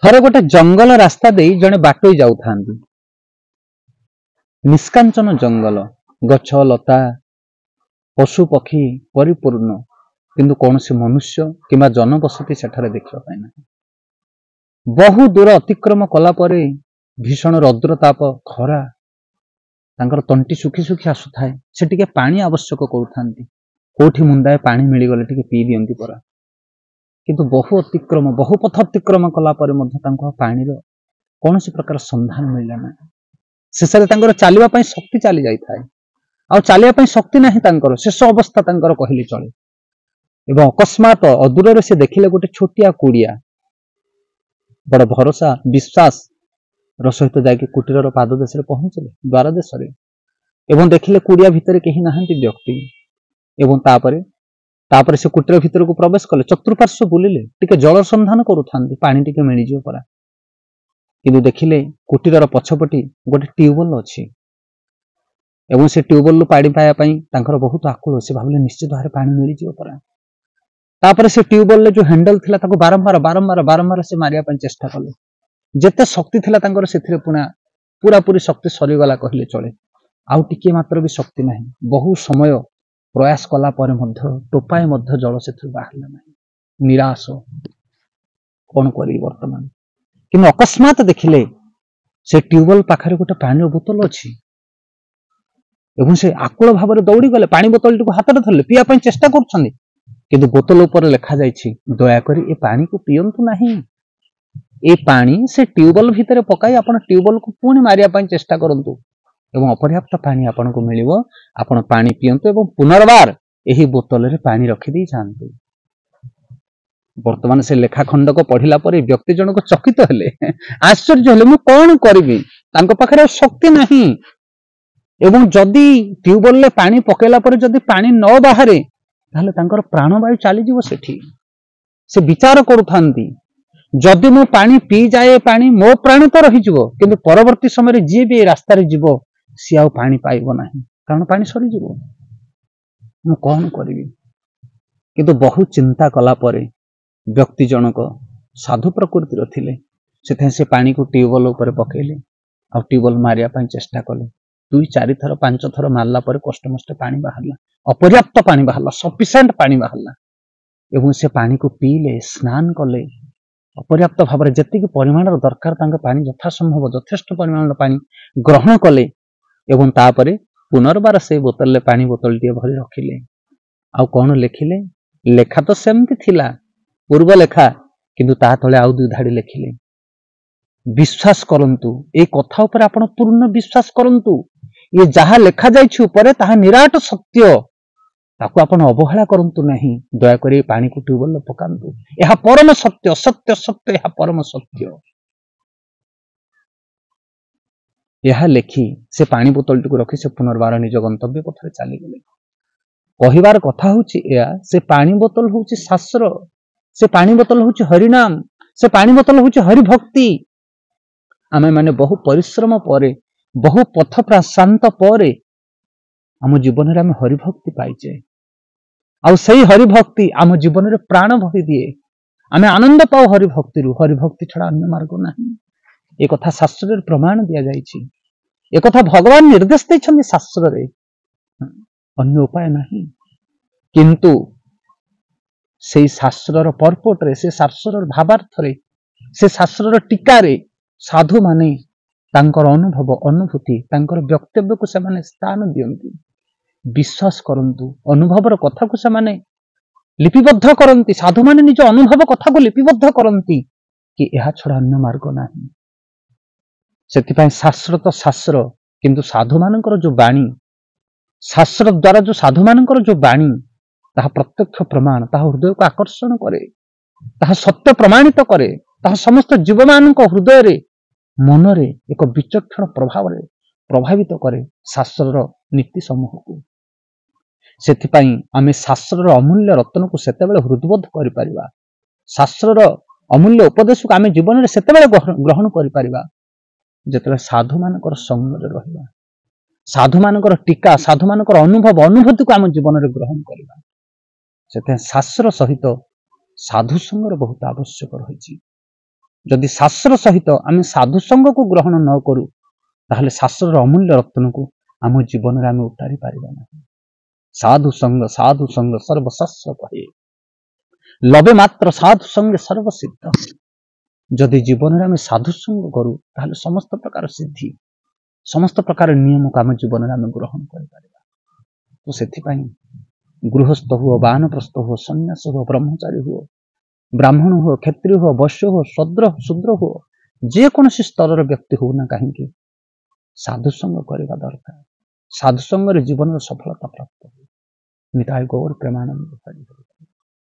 ଥରେ ଗୋଟେ ଜଙ୍ଗଲ ରାସ୍ତା ଦେଇ ଜଣେ ବାଟୋଇ ଯାଉଥାନ୍ତି। ନିଷ୍କାଞ୍ଚନ ଜଙ୍ଗଲ, ଗଛ ଲତା ପଶୁ ପକ୍ଷୀ ପରିପୂର୍ଣ୍ଣ, କିନ୍ତୁ କୌଣସି ମନୁଷ୍ୟ କିମ୍ବା ଜନବସତି ସେଠାରେ ଦେଖିବା ପାଇଁ ନାହିଁ। ବହୁ ଦୂର ଅତିକ୍ରମ କଲା ପରେ ଭୀଷଣ ରୌଦ୍ର ତାପ, ଖରା ତାଙ୍କର ତଣ୍ଟି ଶୁଖି ଶୁଖି ଆସୁଥାଏ। ସେ ଟିକେ ପାଣି ଆବଶ୍ୟକ କରୁଥାନ୍ତି। କୋଉଠି ମୁନ୍ଦାଏ ପାଣି ମିଳିଗଲେ ଟିକେ ପିଇ ଦିଅନ୍ତି ପରା। କିନ୍ତୁ ବହୁ ପଥ ଅତିକ୍ରମ କଲା ପରେ ମଧ୍ୟ ତାଙ୍କୁ ପାଣିର କୌଣସି ପ୍ରକାର ସନ୍ଧାନ ମିଳିଲା ନାହିଁ। ଶେଷରେ ତାଙ୍କର ଚାଲିବା ପାଇଁ ଶକ୍ତି ଚାଲି ଯାଇଥାଏ। ଆଉ ଚାଲିବା ପାଇଁ ଶକ୍ତି ନାହିଁ ତାଙ୍କର, ଶେଷ ଅବସ୍ଥା ତାଙ୍କର କହିଲେ ଚଳେ। ଏବଂ ଅକସ୍ମାତ ଅଦୂରରେ ସେ ଦେଖିଲେ ଗୋଟେ ଛୋଟିଆ କୁଡିଆ। ବଡ ଭରସା ବିଶ୍ୱାସ ର ସହିତ ଯାଇକି କୁଟୀରର ପାଦ ଦେଶରେ ପହଞ୍ଚିଲେ, ଦ୍ୱାର ଦେଶରେ, ଏବଂ ଦେଖିଲେ କୁଡିଆ ଭିତରେ କେହି ନାହାନ୍ତି ବ୍ୟକ୍ତି। ଏବଂ ତାପରେ ସେ କୁଟୀର ଭିତରକୁ ପ୍ରବେଶ କଲେ, ଚତୁଃପାର୍ଶ୍ୱ ବୁଲିଲେ, ଟିକେ ଜଳ ସନ୍ଧାନ କରୁଥାନ୍ତି, ପାଣି ଟିକେ ମିଳିଯିବ ପରା। କିନ୍ତୁ ଦେଖିଲେ କୁଟୀରର ପଛପଟି ଗୋଟେ ଟ୍ୟୁବୱେଲ ଅଛି ଏବଂ ସେ ଟ୍ୟୁବୱେଲରୁ ପାଣି ପାଇବା ପାଇଁ ତାଙ୍କର ବହୁତ ଆକୁଳ। ସେ ଭାବିଲେ ନିଶ୍ଚିତ ଭାବରେ ପାଣି ମିଳିଯିବ ପରା। ତାପରେ ସେ ଟ୍ୟୁବୱେଲରେ ଯୋଉ ହ୍ୟାଣ୍ଡେଲ ଥିଲା ତାକୁ ବାରମ୍ବାର ସେ ମାରିବା ପାଇଁ ଚେଷ୍ଟା କଲେ। ଯେତେ ଶକ୍ତି ଥିଲା ତାଙ୍କର ସେଥିରେ ପୁରାପୁରି ଶକ୍ତି ସରିଗଲା କହିଲେ ଚଳେ। ଆଉ ଟିକେ ମାତ୍ର ବି ଶକ୍ତି ନାହିଁ। ବହୁ ସମୟ ପ୍ରୟାସ କଲା ପରେ ମଧ୍ୟ ଟୋପାଏ ମଧ୍ୟ ଜଳ ସେଥିରୁ ବାହାରିଲା ନାହିଁ। ନିରାଶ, କଣ କରିବି ବର୍ତ୍ତମାନ। କିନ୍ତୁ ଅକସ୍ମାତ ଦେଖିଲେ ସେ ଟ୍ୟୁବୱେଲ ପାଖରେ ଗୋଟେ ପାଣିର ବୋତଲ ଅଛି ଏବଂ ସେ ଆକୁଳ ଭାବରେ ଦୌଡ଼ି ଗଲେ, ପାଣି ବୋତଲଟିକୁ ହାତରେ ଧରିଲେ, ପିଇବା ପାଇଁ ଚେଷ୍ଟା କରୁଛନ୍ତି। କିନ୍ତୁ ବୋତଲ ଉପରେ ଲେଖାଯାଇଛି, ଦୟାକରି ଏ ପାଣିକୁ ପିଅନ୍ତୁ ନାହିଁ। ଏ ପାଣି ସେ ଟ୍ୟୁବୱେଲ ଭିତରେ ପକାଇ ଆପଣ ଟ୍ୟୁବୱେଲକୁ ପୁଣି ମାରିବା ପାଇଁ ଚେଷ୍ଟା କରନ୍ତୁ ଏବଂ ଅପର୍ଯ୍ୟାପ୍ତ ପାଣି ଆପଣଙ୍କୁ ମିଳିବ। ଆପଣ ପାଣି ପିଅନ୍ତୁ ଏବଂ ପୁନର୍ବାର ଏହି ବୋତଲରେ ପାଣି ରଖିଦେଇ ଯାଆନ୍ତୁ। ବର୍ତ୍ତମାନ ସେ ଲେଖା ଖଣ୍ଡକ ପଢିଲା ପରେ ବ୍ୟକ୍ତି ଜଣକ ଚକିତ ହେଲେ, ଆଶ୍ଚର୍ଯ୍ୟ ହେଲେ, ମୁଁ କଣ କରିବି? ତାଙ୍କ ପାଖରେ ଆଉ ଶକ୍ତି ନାହିଁ ଏବଂ ଯଦି ଟ୍ୟୁବୱେଲରେ ପାଣି ପକେଇଲା ପରେ ଯଦି ପାଣି ନ ବାହାରେ ତାହେଲେ ତାଙ୍କର ପ୍ରାଣବାୟୁ ଚାଲିଯିବ ସେଠି। ସେ ବିଚାର କରୁଥାନ୍ତି, ଯଦି ମୁଁ ପାଣି ପିଇଯାଏ, ପାଣି ମୋ ପ୍ରାଣ ତ ରହିଯିବ, କିନ୍ତୁ ପରବର୍ତ୍ତୀ ସମୟରେ ଯିଏ ବି ଏ ରାସ୍ତାରେ ଯିବ ସିଏ ଆଉ ପାଣି ପାଇବ ନାହିଁ, କାରଣ ପାଣି ସରିଯିବ। ମୁଁ କଣ କରିବି? କିନ୍ତୁ ବହୁ ଚିନ୍ତା କଲା ପରେ ବ୍ୟକ୍ତି ଜଣକ ସାଧୁ ପ୍ରକୃତିର ଥିଲେ। ସେଥିପାଇଁ ସେ ପାଣିକୁ ଟ୍ୟୁବୱେଲ ଉପରେ ପକେଇଲେ ଆଉ ଟ୍ୟୁବୱେଲ ମାରିବା ପାଇଁ ଚେଷ୍ଟା କଲେ। 2-4 ଥର 5 ଥର ମାରିଲା ପରେ କଷ୍ଟମଷ୍ଟେ ପାଣି ବାହାରିଲା, ଅପର୍ଯ୍ୟାପ୍ତ ପାଣି ବାହାରିଲା, ସଫିସିଏଣ୍ଟ ପାଣି ବାହାରିଲା ଏବଂ ସେ ପାଣିକୁ ପିଇଲେ, ସ୍ନାନ କଲେ। ଅପର୍ଯ୍ୟାପ୍ତ ଭାବରେ ଯେତିକି ପରିମାଣର ଦରକାର ତାଙ୍କ ପାଣି ଯଥାସମ୍ଭବ ଯଥେଷ୍ଟ ପରିମାଣର ପାଣି ଗ୍ରହଣ କଲେ ଏବଂ ତାପରେ ପୁନର୍ବାର ସେଇ ବୋତଲରେ ପାଣି ବୋତଲଟିଏ ଭରି ରଖିଲେ। ଆଉ କଣ ଲେଖିଲେ? ଲେଖା ତ ସେମିତି ଥିଲା, ପୂର୍ବ ଲେଖା, କିନ୍ତୁ ତା ତଳେ ଆଉ 2 ଧାଡି ଲେଖିଲେ, ବିଶ୍ୱାସ କରନ୍ତୁ, ଏଇ କଥା ଉପରେ ଆପଣ ପୂର୍ଣ୍ଣ ବିଶ୍ୱାସ କରନ୍ତୁ। ଇଏ ଯାହା ଲେଖାଯାଇଛି ଉପରେ ତାହା ନିରାଟ ସତ୍ୟ, ତାକୁ ଆପଣ ଅବହେଳା କରନ୍ତୁ ନାହିଁ। ଦୟାକରି ଏଇ ପାଣିକୁ ଟ୍ୟୁବୱେଲରେ ପକାନ୍ତୁ, ଏହା ପରମ ସତ୍ୟ, ସତ୍ୟ ସତ୍ୟ, ଏହା ପରମ ସତ୍ୟ। ଏହା ଲେଖି ସେ ପାଣି ବୋତଲଟିକୁ ରଖି ସେ ପୁନର୍ବାର ନିଜ ଗନ୍ତବ୍ୟ ପଥରେ ଚାଲିଗଲେ। କହିବାର କଥା ହଉଛି ଏହା, ସେ ପାଣି ବୋତଲ ହଉଛି ଶାସ୍ତ୍ର, ସେ ପାଣି ବୋତଲ ହଉଛି ହରିନାମ, ସେ ପାଣି ବୋତଲ ହଉଛି ହରିଭକ୍ତି। ଆମେ ମାନେ ବହୁ ପରିଶ୍ରମ ପରେ, ବହୁ ପଥ ପ୍ରାଶାନ୍ତ ପରେ ଆମ ଜୀବନରେ ଆମେ ହରିଭକ୍ତି ପାଇଛେ। ଆଉ ସେଇ ହରିଭକ୍ତି ଆମ ଜୀବନରେ ପ୍ରାଣ ଭରି ଦିଏ। ଆମେ ଆନନ୍ଦ ପାଉ ହରିଭକ୍ତିରୁ। ହରିଭକ୍ତି ଛଡା ଅନ୍ୟ ମାର୍ଗ ନାହିଁ। ଏ କଥା ଶାସ୍ତ୍ରରେ ପ୍ରମାଣ ଦିଆଯାଇଛି। ଏ କଥା ଭଗବାନ ନିର୍ଦ୍ଦେଶ ଦେଇଛନ୍ତି ଶାସ୍ତ୍ରରେ, ଅନ୍ୟ ଉପାୟ ନାହିଁ। କିନ୍ତୁ ସେଇ ଶାସ୍ତ୍ରର ପର୍ପୋଟରେ, ସେ ଶାସ୍ତ୍ରର ଭାବାର୍ଥରେ, ସେ ଶାସ୍ତ୍ରର ଟୀକାରେ ସାଧୁମାନେ ତାଙ୍କର ଅନୁଭବ, ଅନୁଭୂତି, ତାଙ୍କର ବକ୍ତବ୍ୟକୁ ସେମାନେ ସ୍ଥାନ ଦିଅନ୍ତି। ବିଶ୍ୱାସ କରନ୍ତୁ, ଅନୁଭବର କଥାକୁ ସେମାନେ ଲିପିବଦ୍ଧ କରନ୍ତି। ସାଧୁମାନେ ନିଜ ଅନୁଭବ କଥାକୁ ଲିପିବଦ୍ଧ କରନ୍ତି କି ଏହା ଛଡା ଅନ୍ୟ ମାର୍ଗ ନାହିଁ। ସେଥିପାଇଁ ଶାସ୍ତ୍ର ତ ଶାସ୍ତ୍ର, କିନ୍ତୁ ସାଧୁମାନଙ୍କର ଯୋଉ ବାଣୀ, ଶାସ୍ତ୍ର ଦ୍ୱାରା ଯୋଉ ସାଧୁମାନଙ୍କର ଯୋଉ ବାଣୀ, ତାହା ପ୍ରତ୍ୟକ୍ଷ ପ୍ରମାଣ, ତାହା ହୃଦୟକୁ ଆକର୍ଷଣ କରେ, ତାହା ସତ୍ୟ ପ୍ରମାଣିତ କରେ, ତାହା ସମସ୍ତ ଜୀବମାନଙ୍କ ହୃଦୟରେ, ମନରେ ଏକ ବିଚକ୍ଷଣ ପ୍ରଭାବରେ ପ୍ରଭାବିତ କରେ ଶାସ୍ତ୍ରର ନୀତି ସମୂହକୁ। ସେଥିପାଇଁ ଆମେ ଶାସ୍ତ୍ରର ଅମୂଲ୍ୟ ରତ୍ନକୁ ସେତେବେଳେ ହୃଦବୋଧ କରିପାରିବା, ଶାସ୍ତ୍ରର ଅମୂଲ୍ୟ ଉପଦେଶକୁ ଆମେ ଜୀବନରେ ସେତେବେଳେ ଗ୍ରହଣ କରିପାରିବା ଯେତେବେଳେ ସାଧୁମାନଙ୍କର ସଙ୍ଗରେ ରହିବା, ସାଧୁମାନଙ୍କର ଟୀକା, ସାଧୁମାନଙ୍କର ଅନୁଭବ, ଅନୁଭୂତିକୁ ଆମ ଜୀବନରେ ଗ୍ରହଣ କରିବା। ସେଥିପାଇଁ ଶାସ୍ତ୍ର ସହିତ ସାଧୁ ସଙ୍ଗର ବହୁତ ଆବଶ୍ୟକ ରହିଛି। ଯଦି ଶାସ୍ତ୍ର ସହିତ ଆମେ ସାଧୁ ସଙ୍ଗକୁ ଗ୍ରହଣ ନ କରୁ ତାହେଲେ ଶାସ୍ତ୍ରର ଅମୂଲ୍ୟ ରତ୍ନକୁ ଆମ ଜୀବନରେ ଆମେ ଉତାରି ପାରିବା ନାହିଁ। ସାଧୁ ସଙ୍ଗ ସର୍ବଶାସ୍ତ୍ର କହେ, ଲବେ ମାତ୍ର ସାଧୁ ସଙ୍ଗେ ସର୍ବସିଦ୍ଧ। ଯଦି ଜୀବନରେ ଆମେ ସାଧୁ ସଙ୍ଗ କରୁ ତାହେଲେ ସମସ୍ତ ପ୍ରକାର ସିଦ୍ଧି, ସମସ୍ତ ପ୍ରକାର ନିୟମକୁ ଆମ ଜୀବନରେ ଆମେ ଗ୍ରହଣ କରିପାରିବା। ତ ସେଥିପାଇଁ ଗୃହସ୍ଥ ହୁଅ, ବାନପ୍ରସ୍ଥ ହୁଅ, ସନ୍ନ୍ୟାସ ହୁଅ, ବ୍ରହ୍ମଚାରୀ ହୁଅ, ବ୍ରାହ୍ମଣ ହୁଅ, କ୍ଷତ୍ରିୟ ହୁଅ, ବୈଶ୍ୟ ହୁଅ, ଶୂଦ୍ର ହୁଅ, ଯେକୌଣସି ସ୍ତରର ବ୍ୟକ୍ତି ହଉ ନା କାହିଁକି ସାଧୁସଙ୍ଗ କରିବା ଦରକାର। ସାଧୁସଙ୍ଗରେ ଜୀବନର ସଫଳତା ପ୍ରାପ୍ତ ହୁଏ। ନିତାଇ ଗୌର ପ୍ରେମାନନ୍ଦ।